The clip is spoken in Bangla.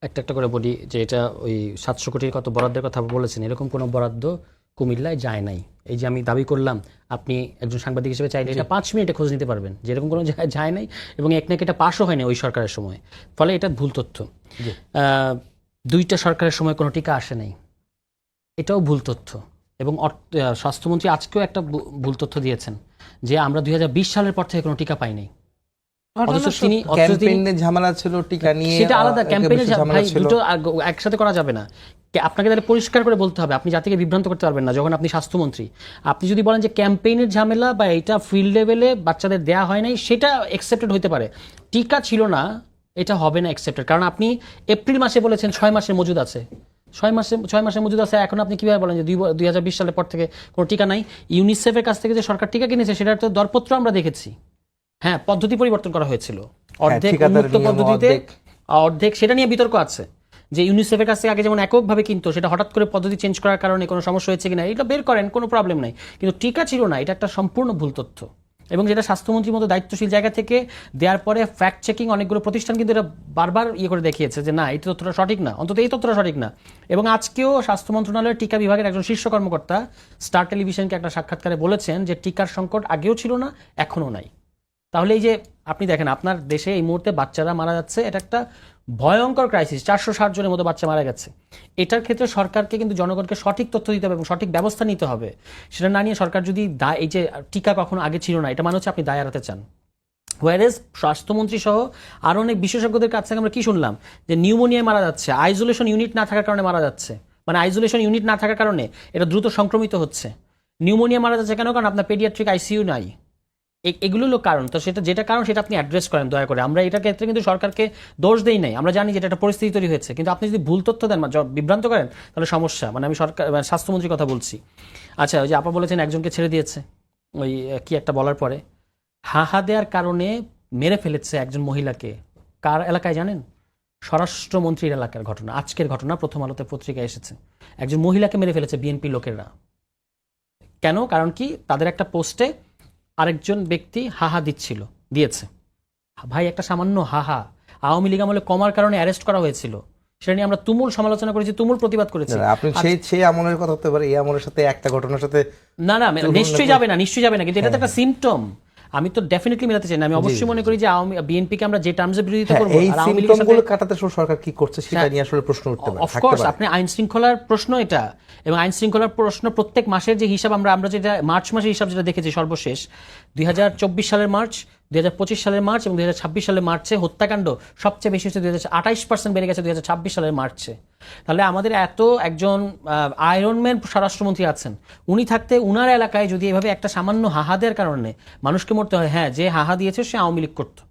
একটা একটা করে বলি যে এটা ওই 700 কোটির কত বরাদ্দের কথা বলেছেন, এরকম কোনো বরাদ্দ কুমিল্লায় যায় নাই। এই যে আমি দাবি করলাম, আপনি একজন সাংবাদিক হিসেবে চাইলে এটা 5 মিনিটে খোঁজ নিতে পারবেন যে এরকম কোনো জায়গায় যায় নাই, এবং এক নাকি এটা পাশও হয়নি ওই সরকারের সময়। ফলে এটা ভুল তথ্য। দুইটা সরকারের সময় কোনো টিকা আসে নাই, এটাও ভুল তথ্য। এবং স্বাস্থ্যমন্ত্রী আজকেও একটা ভুল তথ্য দিয়েছেন যে আমরা 2020 সালের পর থেকে কোনো টিকা পাই নাই। ঝামেলা ছিল টিকা নিয়ে, সেটা আলাদা। ক্যাম্পেইনের ভাই দুটো একসাথে করা যাবে না। আপনাকে তাহলে পরিষ্কার করে বলতে হবে, আপনি জাতিকে বিভ্রান্ত করতে পারবেন না যখন আপনি স্বাস্থ্যমন্ত্রী। আপনি যদি বলেন যে ক্যাম্পেইনের ঝামেলা বা এটা ফিল্ড লেভেলে বাচ্চাদের দেয়া হয় নাই, সেটা অ্যাকসেপ্টেড হতে পারে। টিকা ছিল না, এটা হবে না অ্যাকসেপ্টেড। কারণ আপনি এপ্রিল মাসে বলেছেন 6 মাসের মজুদ আছে, 6 মাসের মজুদ আছে। এখন আপনি কিভাবে বলেন যে 2020 সালের পর থেকে কোনো টিকা নাই? ইউনিসেফের কাছ থেকে যে সরকার টিকা কিনেছে সেটার তো দরপত্র আমরা দেখেছি। হ্যাঁ, পদ্ধতি পরিবর্তন করা হয়েছিল, অর্ধেক উন্মুক্ত পদ্ধতিতে, অর্ধেক সেটা নিয়ে বিতর্ক আছে যে ইউনিসেফের কাছে আগে যেমন এককভাবে কিনতো, সেটা হঠাৎ করে পদ্ধতি চেঞ্জ করার কারণে কোনো সমস্যা হয়েছে কিনা এটা বের করেন, কোনো প্রবলেম নাই। কিন্তু টিকা ছিল না, এটা একটা সম্পূর্ণ ভুল তথ্য। এবং যেটা স্বাস্থ্যমন্ত্রীর মতো দায়িত্বশীল জায়গা থেকে দেওয়ার পরে ফ্যাক্ট চেকিং অনেকগুলো প্রতিষ্ঠান কিন্তু এটা বারবার করে দেখিয়েছে যে না, এই তথ্যটা সঠিক না, অন্তত এই তথ্যটা সঠিক না। এবং আজকেও স্বাস্থ্য মন্ত্রণালয়ের টিকা বিভাগের একজন শীর্ষ কর্মকর্তা স্টার টেলিভিশনকে একটা সাক্ষাৎকারে বলেছেন যে টিকার সংকট আগেও ছিল না, এখনও নাই। তাহলে এই যে আপনি দেখেন আপনার দেশে এই মুহূর্তে বাচ্চারা মারা যাচ্ছে, এটা একটা ভয়ঙ্কর ক্রাইসিস। 460 জনের মতো বাচ্চা মারা গেছে। এটার ক্ষেত্রে সরকারকে কিন্তু জনগণকে সঠিক তথ্য দিতে হবে এবং সঠিক ব্যবস্থা নিতে হবে। সেটা না নিয়ে সরকার যদি এই যে টিকা কখনো আগে ছিল না, এটা মানে হচ্ছে আপনি দায় এড়াতে চান। হোয়ারেজ স্বাস্থ্যমন্ত্রী সহ আরও অনেক বিশেষজ্ঞদের কাছ থেকে আমরা কি শুনলাম যে নিউমোনিয়ায় মারা যাচ্ছে, আইসোলেশন ইউনিট না থাকার কারণে মারা যাচ্ছে। মানে আইসোলেশন ইউনিট না থাকার কারণে এটা দ্রুত সংক্রমিত হচ্ছে। নিউমোনিয়া মারা যাচ্ছে কেন? কারণ আপনার পেডিয়াট্রিক আইসিইউ নাই। এগুলো হলো কারণ। তো সেটা যেটা কারণ সেটা আপনি অ্যাড্রেস করেন দয়া করে। আমরা এটার ক্ষেত্রে কিন্তু সরকারকে দোষ দেই নাই, আমরা জানি যে এটা একটা পরিস্থিতি তৈরি হয়েছে। কিন্তু আপনি যদি ভুল তথ্য দেন, বিভ্রান্ত করেন, তাহলে সমস্যা। মানে আমি সরকার স্বাস্থ্যমন্ত্রীর কথা বলছি। আচ্ছা, ওই যে আপা বলেছেন একজনকে ছেড়ে দিয়েছে ওই কি একটা বলার পরে, হাহা দেওয়ার কারণে মেরে ফেলেছে একজন মহিলাকে। কার এলাকায় জানেন? স্বরাষ্ট্রমন্ত্রীর এলাকার ঘটনা, আজকের ঘটনা, প্রথম আলোতে পত্রিকায় এসেছে। একজন মহিলাকে মেরে ফেলেছে বিএনপি লোকেরা। কেন? কারণ কি, তাদের একটা পোস্টে আরেকজন ব্যক্তি হাহা দিয়েছে। ভাই, একটা সামান্য হাহা আওয়ামী লীগ আমলে কমার কারণে অ্যারেস্ট করা হয়েছিল। সেটা নিয়ে আমরা তুমুল সমালোচনা করেছি, তুমুল প্রতিবাদ করেছি। আপনি সেই আমলের কথা হতে পারে, এই আমলের সাথে একটা ঘটনার সাথে না নিশ্চয়ই যাবে না, কিন্তু এটা তো একটা সিম্পটম। আমি তো ডেফিনেটলি মেলাতে চাই না। আমি অবশ্যই মনে করি যে বিএনপিকে আমরা যে টার্মসে বিরোধিতা করব, এই সিম্পটমগুলো কাটাতে সরকার কি করছে সেটা নিয়ে আসলে প্রশ্ন উঠতে পারে। অফকোর্স আপনি আইন শৃঙ্খলার প্রশ্ন এটা, এবং আইন শৃঙ্খলার প্রশ্ন প্রত্যেক মাসের যে হিসাব আমরা যেটা মার্চ মাসের হিসাব যেটা দেখেছি সর্বশেষ 2024 সালের মার্চ, 2025 সালের মার্চ এবং 2026 সালের মার্চে হত্যাকাণ্ড সবচেয়ে বেশি হচ্ছে 28% বেড়ে গেছে 2026 সালের মার্চে। তাহলে আমাদের এত একজন আয়রনম্যান স্বরাষ্ট্রমন্ত্রী আছেন, উনি থাকতে উনার এলাকায় যদি এভাবে একটা সামান্য হাহা দেওয়ার কারণে মানুষকে মরতে হয়, হ্যাঁ, যে হাহা দিয়েছে সে আওয়ামী লীগ করতো।